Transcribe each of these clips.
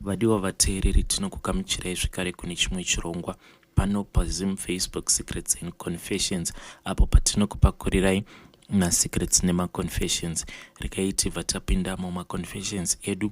Vadiwa vateereri tinokugamuchirai zvekare kune chimwe chirongwa pano paZoom Facebook Secrets and Confessions, apo patinokupakurirai masecrets nemaconfessions. Rekaiti vatapinda mumaconfessions edu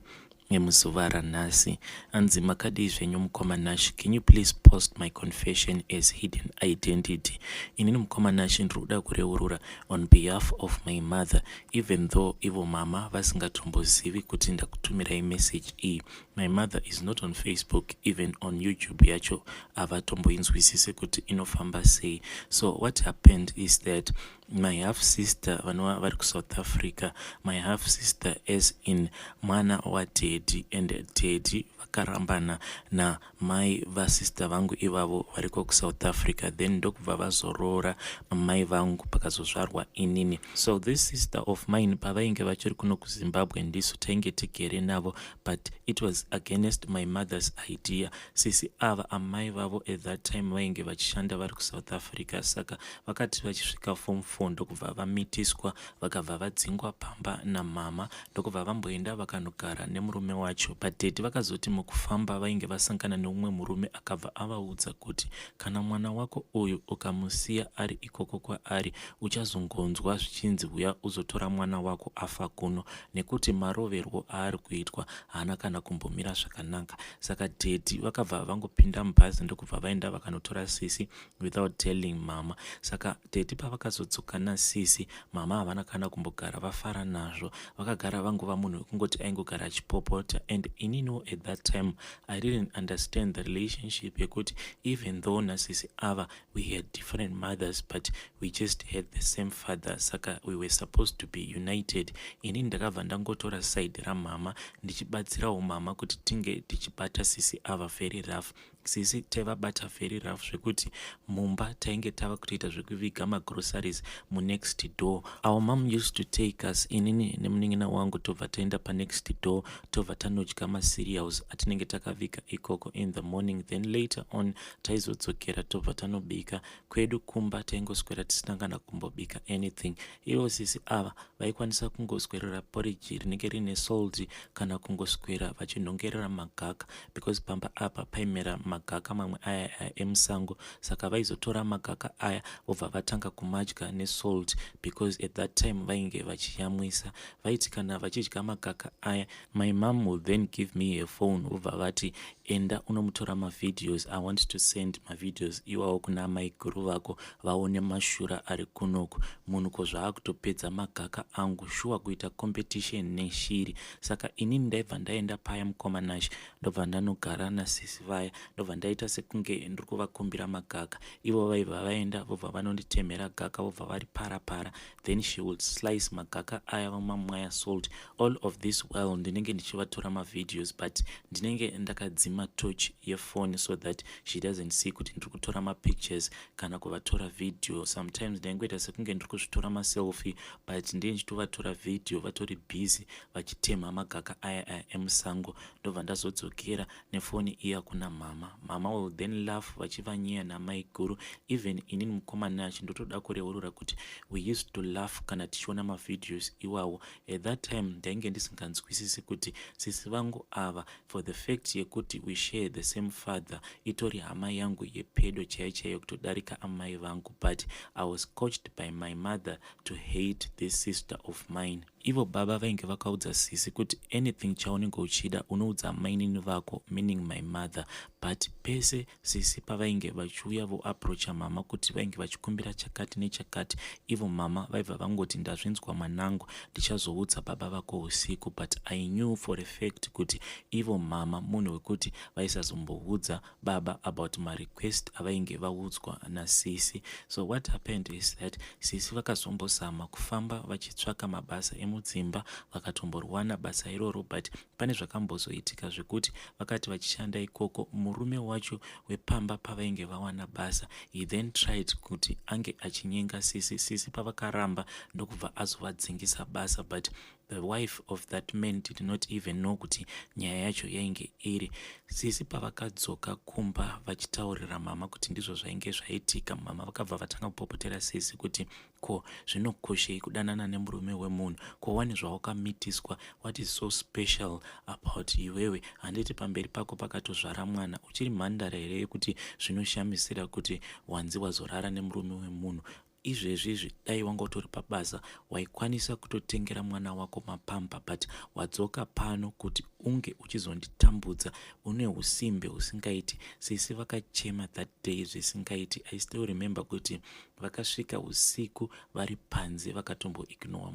emuzuva ranhasi. Anzi makadii zvenyu mukoma Nash, can you please post my confession as hidden identity? Inini mukoma Nash ndinoda kureurura on behalf of my mother, even though ivo mama vasingatombozivi kuti ndakutumirai message iyi. My mother is not on Facebook, even on YouTube yacho avatomboinzwisise kuti inofamba sei. So what happened is that my half sister vanova vari kuSouth Africa, my half sister as in mwana waDaddy, and Daddy vakarambana namai vasister vangu ivavo variko kuSouth Africa, then ndokubva vazoroora mamai vangu pakazozvarwa Inini. So this sister of mine pavainge vachiri kuno kuZimbabwe ndiso tainge tigere navo, but it was against my mother's idea. Sisi ava amai vavo at that time vainge vachishanda vari kuSouth Africa, saka vakati vachisvika form 4 ndokubva vamitiswa vakabva vadzingwa pamba namama, ndokubva vamboenda vakanogara nemurume wacho. But Daddy vakazoti mukufamba vainge vasangana neumwe murume akabva avaudza kuti kana mwana wako uyu ukamusiya ari ikoko kwaari uchazongonzwa zvichinzi uya uzotora mwana wako afa kuno, nekuti maroverwo aari kuitwa haana kana kumbomira zvakanaka. Saka Daddy vakabva vangopinda mubhazi ndokubva vaenda vakanotora sisi without telling mama. Saka Daddy pavakazodzoka nasisi, mama havana kana kumbogara vafara nazvo, vakagara vangova munhu wekungoti aingogara achipopota. And ininiwo at that time I didn't understand the relationship yekuti even though nasisi ava we had different mothers but we just had the same father, saka we were supposed to be united. Inini ndakabva ndangotora side ramama ndichibatsirawo mama kuti tinge tichibata sisi ava very rough. Sisi taivabata very rough zvekuti mumba tainge tava kutoita zvekuviga magroceries munext door. Our mom used to take us, inini nemunin'ina wangu, tobva taenda panext door tobva tanodya macereals atinenge takaviga ikoko in the morning, then later on taizodzokera tobva tanobika. Kwedu kumba taingoswera tisina kana kumbobika anything. Ivo sisi ava vaikwanisa kungoswerera porridge rinenge rine salt kana kungoswera vachinhongerera magaka, because pamba apa paimera magaka mamwe aya emusango, saka vaizotora magaka aya vobva vatanga kumadya nesalt, because at that time vainge vachiyamwisa. Vaiti kana vachidya magaka aya, my mom will then give me a phone vobva vati enda unomutora mavideos, I want to send mavideos iwawo kuna amai guru vako vaone mashura ari kunoku. Munhu ko zvaakutopedza magaka angu shuwa kuita competition neshiri. Saka inini ndaibva ndaenda paya mukoma Nash ndobva ndanogara nasisi vaya, ndobva ndaita sekunge ndiri kuvakumbira magaka. Ivo vaibva vaenda vobva vanonditemhera gaka vobva vari para, then she would slice magaka aya vamamwaya salt. All of this while ndinenge ndichivatora mavideos, but ndinenge ndakadzima torch yefone so that she doesn't see kuti ndiri kutora mapictures kana kuvatora video. Sometimes ndaingoita sekunge ndiri kuzvitora maselfie, but ndiye ndichitovatora video vatori busy vachitema magaka aya emusango. Ndobva ndazodzokera nefoni iya kuna mama. Mama will then laugh vachivanyaya namai guru. Even inini mukoma Nash ndotoda kureurura kuti we used to laugh kana tichiona mavideos iwawo. At that time ndainge ndisinganzwisisi kuti sisi vangu ava, for the fact yekuti we share the same father, itori hama yangu yepedo chaiyo kutodarika amai vangu, but I was coached by my mother to hate this sister of mine. Ivo baba vainge vakaudza sisi kuti anything chaunenge uchida unoudza mainini vako, meaning my mother. But pese sisi pavainge vachiuya voapproacha mama kuti vainge vachikumbira chakati nechakati, ivo mama vaibva vangoti ndazvinzwa mwanangu, ndichazoudza baba vako usiku. But I knew for a fact kuti ivo mama munhu wekuti vaisazomboudza baba about my request avainge vaudzwa nasisi. So what happened is that sisi vakazombozama kufamba vachitsvaka mabasa emudzimba, vakatomborwana basa iroro, but pane zvakambozoitika zvekuti vakati vachishanda ikoko, murume wacho wepamba pavainge vawana basa, he then tried kuti ange achinyenga sisi. Sisi pavakaramba ndokubva azovadzingisa basa, but the wife of that man did not even know kuti nyaya yacho yainge iri. Sisi pavakadzoka kumba vachitaurira mama kuti ndizvo zvainge zvaitika, mama vakabva vatanga kupopotera sisi kuti ko zvinokoshei kudanana nemurume wemunhu, ko wani zvawakamitiswa, what is so special about iwewe? Handiti pamberi pako pakatozvara mwana, uchiri mhandara here yekuti zvinoshamisira kuti wanzi wazorara nemurume wemunhu? Izvezvizvi dai wanga utori pabasa waikwanisa kutotengera mwana wako mapamba, but wadzoka pano kuti unge uchizonditambudza, une usimbe husingaiti. Sisi vakachema that day zvisingaiti. I still remember kuti vakasvika usiku vari panze vakatomboignora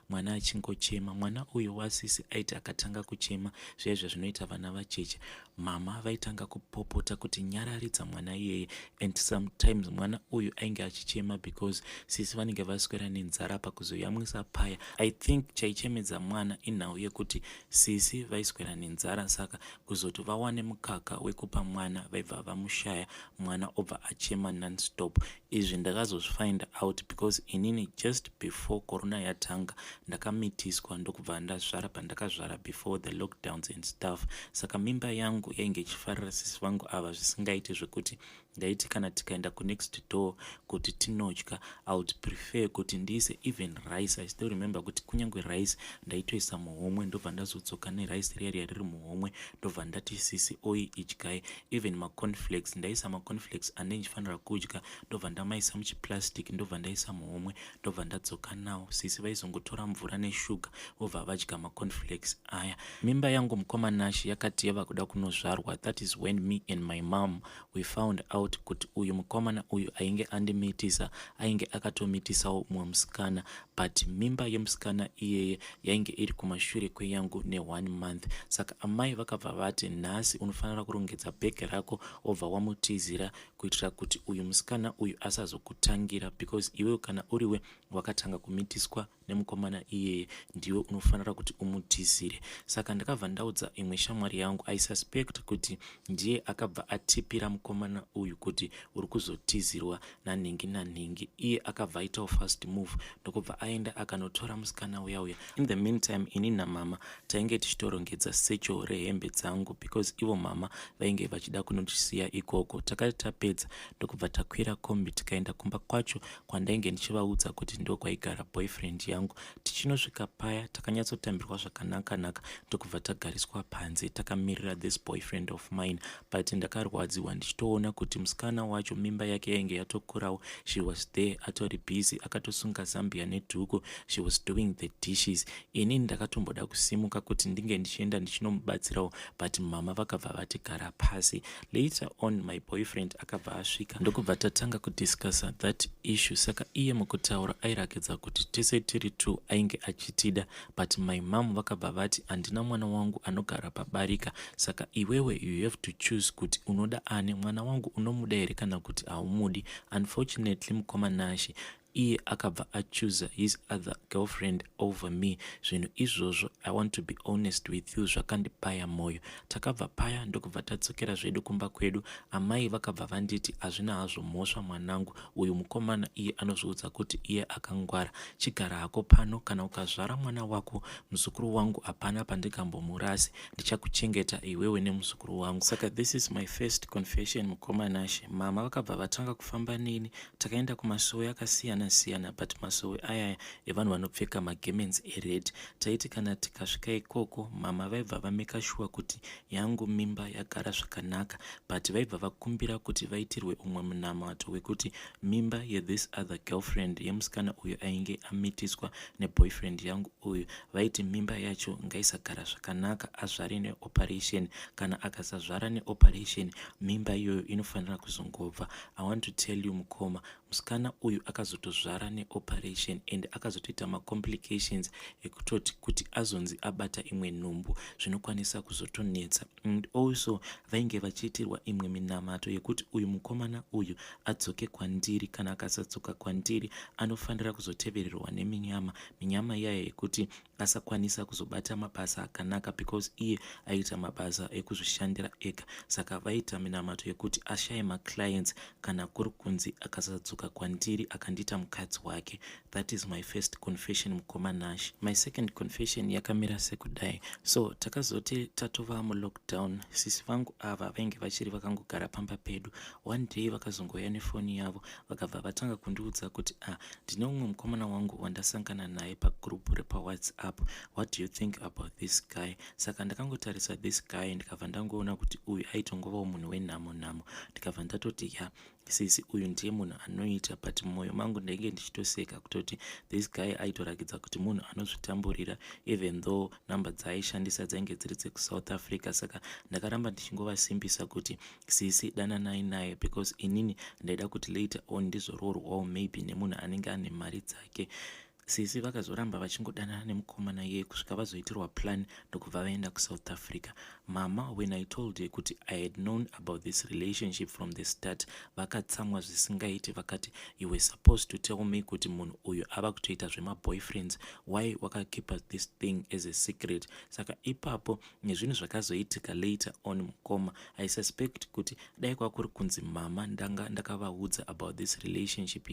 mwana achingochema. Mwana uyu wasisi aiti akatanga kuchema zvezvo zvinoita vana vacheche, mama vaitanga kupopota kuti nyararidza mwana iyeye, and sometimes mwana uyu ainge achichema because sisi vanenge vaswera nenzara pakuzoyamwisa paya. I think chaichemedza mwana inhau yekuti sisi vaiswera nenzara, saka kuzoti vawane mukaka wekupa mwana vaibva vamushaya, mwana obva achema nonstop. Izvi ndakazozvifind out because inini just before corona yatanga ndakamitiswa ndokubva ndazvara pandakazvara before the lockdowns and stuff. Saka mimba yangu yainge ichifarira sisi vangu ava zvisingaiti zvekuti ndaiti kana tikaenda kunext door kuti tinodya, I would prefer kuti ndiise even rice. I still remember kuti kunyange rice ndaitoisa muhomwe ndobva ndazodzoka nerice riya riri muhomwe ndobva ndati sisi oi idyai. Even macornflakes ndaisa macornflakes ane ndifanira kudya ndobva ndamaisa muchiplastic ndobva ndaisa muhomwe ndobva ndadzoka nawo. Sisi vaizongotora mvura neshuga vobva vadya macornflakes aya. Mimba yangu mukomanashi yakati yava kuda kunozvarwa, that is when me and my mom we found out kuti uyu mukomana uyu ainge andimitisa, ainge akatomitisawo mumwe musikana, but mimba yemusikana iyeye yainge iri kumashure kweyangu ne1 month. Saka amai vakabva vati nhasi unofanira kurongedza bhege rako obva wamutizira kuitira kuti uyu musikana uyu asazokutangira, because iwe kana uriwe wakatanga kumitiswa nemukomana iyeye ndiwe unofanira kuti umutizire. Saka ndakabva ndaudza imwe shamwari yangu, I suspect kuti ndiye akabva atipira mukomana uyu kuti uri kuzotizirwa nanhingi. Iye akabva aitawo first move ndokubva aenda akanotora musikana uya. In the meantime ini namama tainge tichitorongedza secho rehembe dzangu because ivo mama vainge vachida kunotisiya ikoko. Takati tapedza ndokubva takwira kombi tikaenda kumba kwacho kwandainge ndichivaudza kuti ndo kwaigara boyfriend yangu. Tichinosvika paya takanyatsotambirwa zvakanaka ndokubva tagariswa panze takamirira this boyfriend of mine, but ndakarwadziwa ndichitoona kuti musikana wacho mimba yake yainge yatokurawo. She was there atori busy akatosunga zambia nedhuku, she was doing the dishes. Ini ndakatomboda kusimuka kuti ndinge ndichienda ndichinomubatsirawo, but mama vakabva vati gara pasi. Later on my boyfriend akabva asvika ndokubva tatanga kudiscussa that issue. Saka iye mukutaura airakidza kuti tese tiri tu ainge achitida, but my mom vakabva vati handina mwana wangu anogara pabarika, saka iwewe you have to choose kuti unoda ani, mwana wangu unomuda here kana kuti haumudi. Unfortunately mukomanashi iye akabva achoose his other girlfriend over me. Zvinhu izvozvo I want to be honest with you zvakandipaya moyo. Takabva paya ndokubva tadzokera zvedu kumba kwedu. Amai vakabva vanditi hazvina hazvo mhosva mwanangu, uyu mukomana iye anozviudza kuti iye akangwara, chigara hako pano, kana ukazvara mwana wako muzukuru wangu hapana pandikambomurasi, ndichakuchengeta iwewe nemuzukuru wangu. Saka this is my first confession mukomanashi. Mama vakabva vatanga kufamba nini takaenda kumashow yakasiyana, but masowe aya evanhu vanopfeka magemens ered. Taiti kana tikasvika ikoko mama vaibva vameka sure kuti yangu mimba yagara zvakanaka, but vaibva vakumbira kuti vaitirwe umwe munamato wekuti mimba this other girlfriend yemusikana uyu ainge amitiswa neboyfriend yangu uyu, vaiti mimba yacho ngaisagara zvakanaka azvare neoperation, kana akasazvara neoperation mimba iyoyo inofanira kuzongobva. I want to tell you mukoma, musikana uyu akazotozvara neoperation and akazotoita macomplications ekutoti kuti azonzi abata imwe nhumbu zvinokwanisa kuzotonetsa. And also vainge vachiitirwa imwe minamato yekuti uyu mukomana uyu adzoke kwandiri, kana akasadzoka kwandiri anofanira kuzotevererwa neminyama. Minyama iyaya yekuti asakwanisa kuzobata mabasa akanaka because iye aita mabasa ekuzvishandira ega. Saka vaita minamato yekuti ashaye maclients kana kuri kunzi akasadzoka kwandiri akandiita mukadzi wake. That is my first confession mukoma Nash. My second confession yakamira sekudai. So takazoti tatova mulockdown, sisi vangu ava vainge vachiri vakangogara pamba pedu. One day vakazongoya nefoni yavo vakabva vatanga kundiudza kuti ndine umwe mukomana wangu wandasangana naye pagroup repa WhatsApp. What do you think about this guy? Saka ndakangotarisa this guy ndikabva ndangoona kuti uyu aitongovawo munhu wenhamo nhamo. Ndikabva ndatoti sisi uyu ndiye munhu anoita, but mumwoyo mangu ndainge ndichitoseka kutoti this guy aitorakidza kuti munhu anozvitamburira even though namba dzaaishandisa dzainge dziri dzekusouth Africa. Saka ndakaramba ndichingovasimbisa kuti sisi dananai naye because inini ndaida kuti later on ndizoroorwawo maybe nemunhu anenge ane mari dzake. Sisi vakazoramba vachingodanana nemukomana iye kusvika vazoitirwa plan ndokubva vaenda kuSouth Africa. Mama, when I told her kuti I had known about this relationship from the start, vakatsamwa zvisingaiti vakati you were supposed to tell me kuti munhu uyu ava kutoita zvemaboyfriends, why wakakeepa this thing as a secret? Saka ipapo nezvinhu zvakazoitika later on mukoma, I suspect kuti dai kwakuri kunzi mama ndakavaudza about this relationship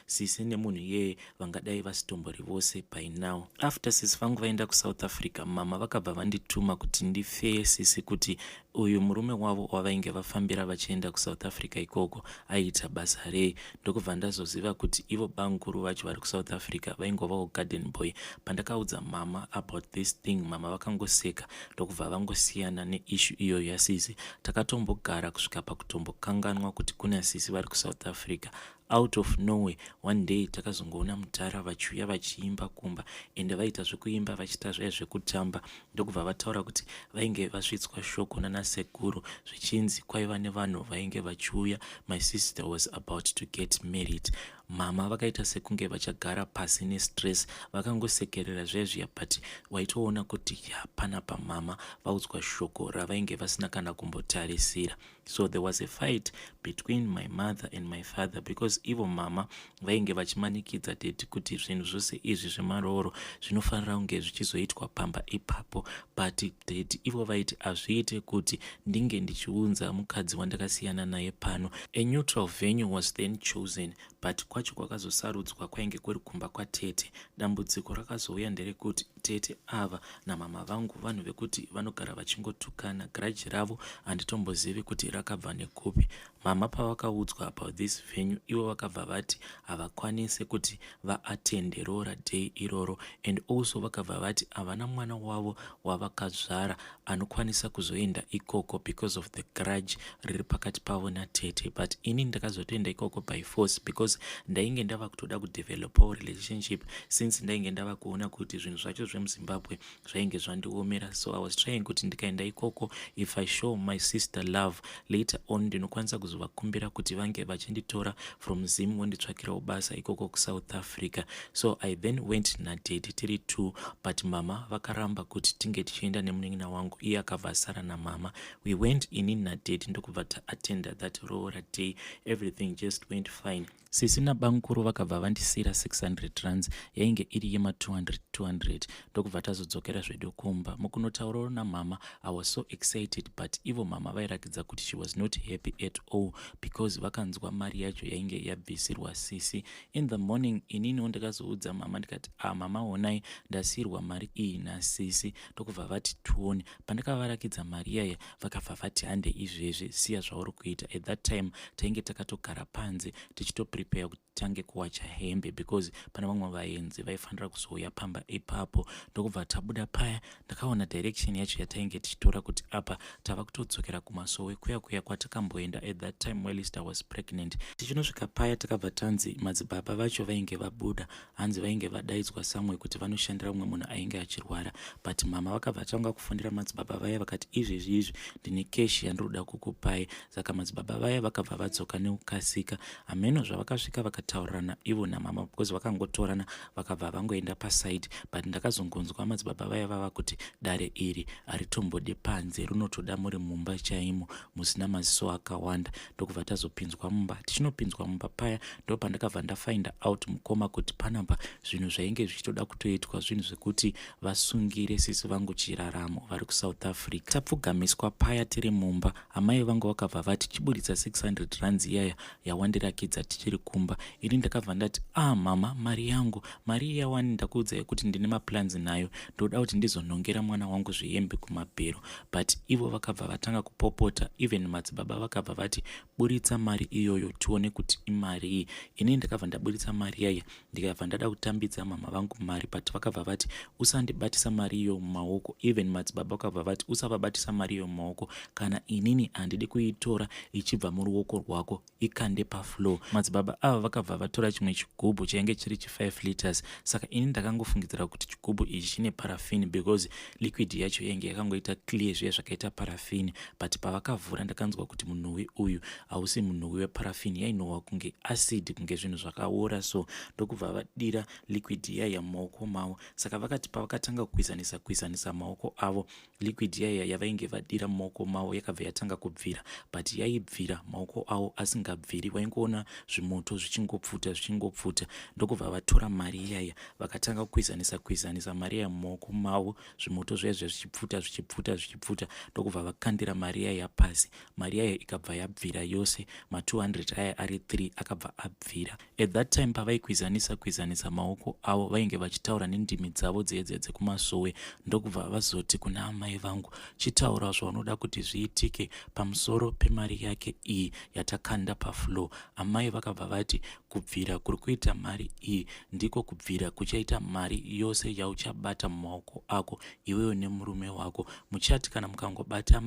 sisi nemunhu iyeye vangadai vasitombori vose by now. After sisi vangu vaenda kuSouth Africa, mama vakabva vandituma kuti ndifeye sisi kuti uyu murume wavo wavainge vafambira vachienda kuSouth Africa ikoko aiita basa rei. Ndokubva ndazoziva kuti ivo banguru vacho vari kuSouth Africa vaingovawo garden boy. Pandakaudza mama about this thing, mama vakangoseka ndokubva vangosiyana neissue iyo yasisi. Takatombogara kusvika pakutombokanganwa kuti kuna sisi vari kuSouth Africa. Out of nowhere one day takazongoona mutara vachiuya vachiimba kumba ende vaita zvekuimba vachiita zvaya zvekutamba. Ndokubva vataura kuti vainge vasvitswa shoko nanasekuru zvichinzi kwaiva nevanhu vainge vachiuya, my sister was about to get married. Mama vakaita sekunge vachagara pasi nestress, vakangosekerera zvezviya, but waitoona kuti panapa mama vaudzwa shoko ravainge vasina kana kumbotarisira. So there was a fight between my mother and my father because ivo mama vainge vachimanikidza deti kuti zvinhu zvose izvi zvemarooro zvinofanira kunge zvichizoitwa pamba ipapo, but deti ivo vaiti hazviite kuti ndinge ndichiunza mukadzi wandakasiyana naye pano. A neutral venue was then chosen, but kwacho kwakazosarudzwa kwainge kuri kumba kwatete. Dambudziko rakazouya nderekuti tete ava namama vangu vanhu vekuti vanogara vachingotukana, grudge ravo handitombozivi kuti rakabva nekupi. Mama pavakaudzwa about this venue, ivo vakabva vati havakwanise kuti vaatende roora day iroro, and also vakabva vati havana mwana wavo wavakazvara anokwanisa kuzoenda ikoko because of the grudge riri pakati pavo natete. But ini ndakazotoenda ikoko by force because ndainge ndava kutoda kudevelopawo relationship since ndainge ndava kuona kuti zvinhu zvacho zvemuZimbabwe zvainge zvandiomera. So I was trying kuti ndikaenda ikoko, if I show my sister love later on ndinokwanisa kuzovakumbira kuti vange vachinditora from Zim wonditsvakirawo basa ikoko kuSouth Africa. So I then went nadedi tiri two, but mama vakaramba kuti tinge tichienda nemunin'ina wangu, iye akabva asara namama. We went in nadedi ndokubva taattenda that roora day, everything just went fine. Sisi nabanguru vakabva vandisira 600 rands yainge iri yema 200 ndokubva tazodzokera zvedu kumba. Mukunotaurawo namama, I was so excited, but ivo mama vairakidza kuti she was not happy at all because vakanzwa mari yacho yainge yabvisirwa sisi. In the morning inini ndakazoudza mama ndikati mama onai ndasirwa mari iyi nasisi. Ndokubva vati tuone. Pandakavarakidza mari yaya vakabva vati hande izvezvi siya zvauri kuita. At that time tainge takatogara panze tichitoprepare kuti tange kuwacha hembe because pana vamwe vaenzi vaifanira kuzouya pamba ipapo. Ndokubva tabuda paya ndakaona direction yacho yatainge tichitora kuti apa tava kutodzokera kumasowe kuya kwatakamboenda at that time whilst I was pregnant. Tichinosvika paya takabva tanzi madzibaba vacho vainge vabuda, hanzi vainge vadaidzwa samwe kuti vanoshandira umwe munhu ainge achirwara, but mama vakabva tanga kufundira madzibaba madzibaba vaya vakati izvezvi ndine keshi yandinoda kukupai. Saka madzibaba vaya vakabva vadzoka neukasika. Hameno zvavakasvika vakataurirana ivo namama because vakangotorana vakabva vangoenda pasaidi. But ndakazongonzwa madzibaba vaya vava kuti dare iri haritombode panze, runotoda muri mumba chaimo musina maziso akawanda. Ndokubva tazopinzwa mumba. Tichinopinzwa mumba paya ndopandakabva ndafind out mukoma kuti panapa zvinhu zvainge zvichitoda kutoitwa, zvinhu zvekuti vasungire sisi vangu chiraramo vari kuSouth Africa. Tapfugamiswa paya tiri mumba. Amai vangu vakabva vati chiburitsa 600 rands iyaya yawandirakidza tichiri kumba. Ini ndakabva ndati mama, mari yangu, mari iyawani ndakuudzai kuti ndine maplans nayo, ndoda kuti ndizonongera mwana wangu zvihembe kumabhero. But ivo vakabva vatanga kupopota. Even madzibaba vakabva vati buritsa mari iyoyo tione kuti imari iyi. Ini ndakabva ndaburitsa mari yaya ndikabva ndada kutambidza mama vangu mari. But vakabva vati usandibatisa mari iyo mumaoko. Even madzibaba vakabva vati usavabatisa mari iyo mumaoko, kana inini handidi kuitora ichibva muruoko rwako ikande pafloor. Madzibaba ava vakabva vatora chimwe chigubhu chainge chiri 5 liters. Saka ini ndakangofungidzira kuti chigubhu ichi chine parafini because liquid yacho yainge yakangoita clear zviya zvakaita parafini. But pavakavhura ndakanzwa kuti munhuwi uyu hausi munhuwi weparafini, yainowa kunge acid, kunge zvinhu zvakaora. So ndokubva vadira liquid yaya mumaoko mavo. Saka vakati pavakatanga kukwizanisa maoko avo, liquid yaya yavainge vadira mumaoko mavo yakabva yatanga kubvira. But yaibvira maoko avo asingabviri, waingoona zvimoto zvichingopfuta. Ndokubva vatora mari iyaya vakatanga kukwizanisa mari yaya mumaoko mavo, zvimoto zvaya zvichipfuta. Ndokubva vakandira mari yaya pasi. Mari yaya ikabva yabvira yose. Ma200 aya ari 3 akabva abvira. At that time pavaikwizanisa maoko avo vainge vachitaura nendimi dzavo dzekumasowe. Ndokubva vazoti kuna amai vangu, chitaura zvaunoda kuti zviitike pamusoro pemari yake iyi yatakanda pafloor. Amai vakabva vati kubvira kuri kuita mari iyi ndiko kubvira kuchaita mari yose yauchabata mumaoko ako iwewe nemurume wako. Muchati kana mukangobata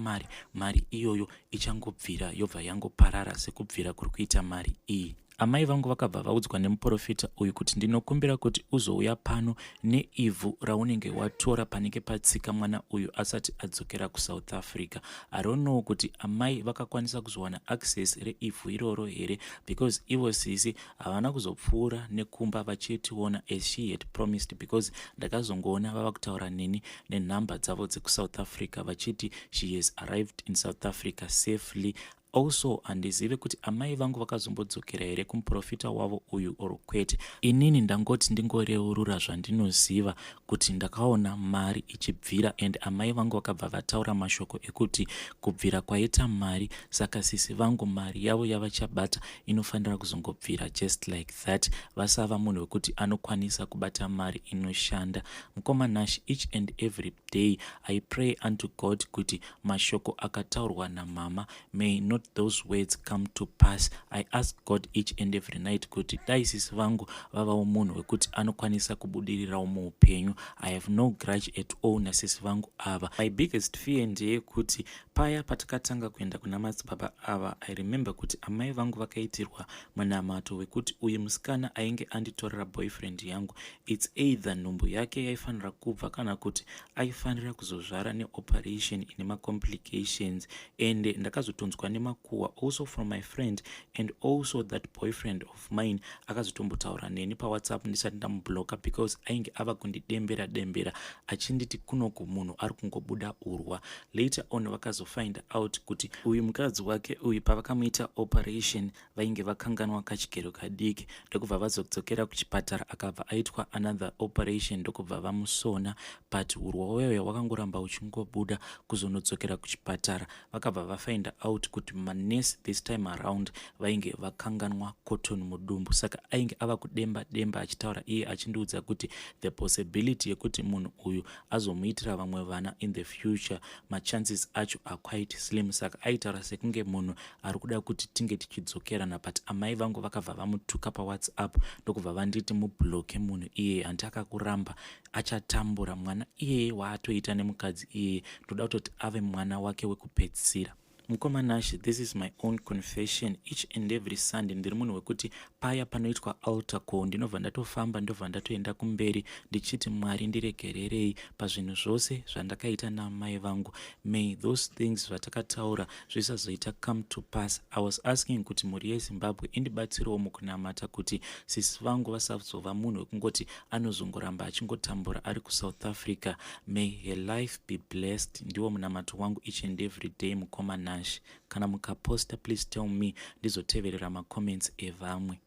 mari iyoyo ichangobvira yobva yangoparara sekubvira kuri kuita mari iyi. Amai vangu vakabva vaudzwa nemuprofita uyu kuti ndinokumbira kuti uzouya pano neivhu raunenge watora panenge patsika mwana uyu asati adzokera kuSouth Africa. I don't know kuti amai vakakwanisa kuzowana access reivhu iroro here, because ivo sisi havana kuzopfuura nekumba vachitiona as she had promised, because ndakazongoona vava kutaura neni nenhamba dzavo dzekuSouth Africa vachiti she has arrived in South Africa safely. Also handizive kuti amai vangu vakazombodzokera here kumuprofita wavo uyu or kwete. Inini ndangoti ndingoreurura zvandinoziva kuti ndakaona mari ichibvira, and amai vangu vakabva vataura mashoko ekuti kubvira kwaita mari, saka sisi vangu mari yavo yavachabata inofanira kuzongobvira just like that. Vasava munhu wekuti anokwanisa kubata mari inoshanda. Mukoma Nash, each and every day I pray unto God kuti mashoko akataurwa namama, may not those words come to pass. I ask God each and every night kuti dai sisi vangu vavawo munhu wekuti anokwanisa kubudirirawo muupenyu. I have no grudge at all nasisi vangu ava. My biggest fear ndeye kuti paya patakatanga kuenda kuna madzibaba ava, I remember kuti amai vangu vakaitirwa munamato wekuti uyu musikana ainge anditorera boyfriend yangu, it's either nhumbu yake yaifanira kubva kana kuti aifanira kuzozvara neoperation ine macomplications. And ndakazotonzwa nemakuhwa also from my friend, and also that boyfriend of mine akazotombotaura neni paWhatsApp ndisati ndamubloka, because ainge ava kundidembera achinditi kunoku munhu ari kungobuda urwa. Later on vakazofind out kuti uyu mukadzi wake uyu pavakamuita operation vainge vakanganwa kachikero kadiki. Ndokubva vazodzokera kuchipatara akabva aitwa another operation, ndokubva vamusona, but urwa hwayo hwakangoramba uchingobuda. Kuzonodzokera kuchipatara vakabva vafind out kuti manesi this time around vainge vakanganwa cotton mudumbu. Saka ainge ava kudemba achitaura iye achindiudza kuti the possibility yekuti munhu uyu azomuitira vamwe vana in the future, machances acho are quite slim. Saka aitaura sekunge munhu ari kuda kuti tinge tichidzokerana, but amai vangu vakabva vamutuka paWhatsApp ndokubva vanditi mubloke munhu iye, handakakuramba achatambura mwana iyeye waatoita nemukadzi iyeye, ndoda kutoti ave mwana wake wekupedzisira. mukoma Nash, this is my own confession. Each and every Sunday ndiri munhu wekuti paya panoitwa altar call ndinobva ndatofamba ndobva ndatoenda kumberi ndichiti Mwari ndiregererei pazvinhu zvose zvandakaita namai vangu. May those things zvatakataura zvisazoita come to pass. I was asking kuti mhuri yeZimbabwe indibatsirewo mukunamata kuti sisi vangu vasazova munhu wekungoti anozongoramba achingotambura ari kuSouth Africa. May her life be blessed. Ndiwo munamato wangu each and every day mukoma Nash. Kana mukaposta please tell me ndizoteverera macomments evamwe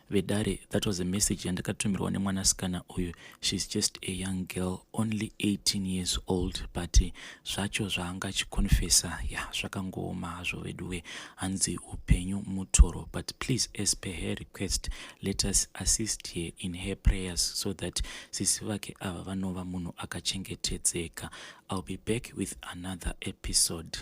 vedare. That was a message yandakatumirwa nemwanasikana uyu. She's just a young girl, only 18 years old, but zvacho zvaanga achikonfesa zvakangooma hazvo veduwe, hanzi upenyu mutoro. But please, as per her request, let us assist her in her prayers so that sisi vake ava vanova munhu akachengetedzeka. I'll be back with another episode.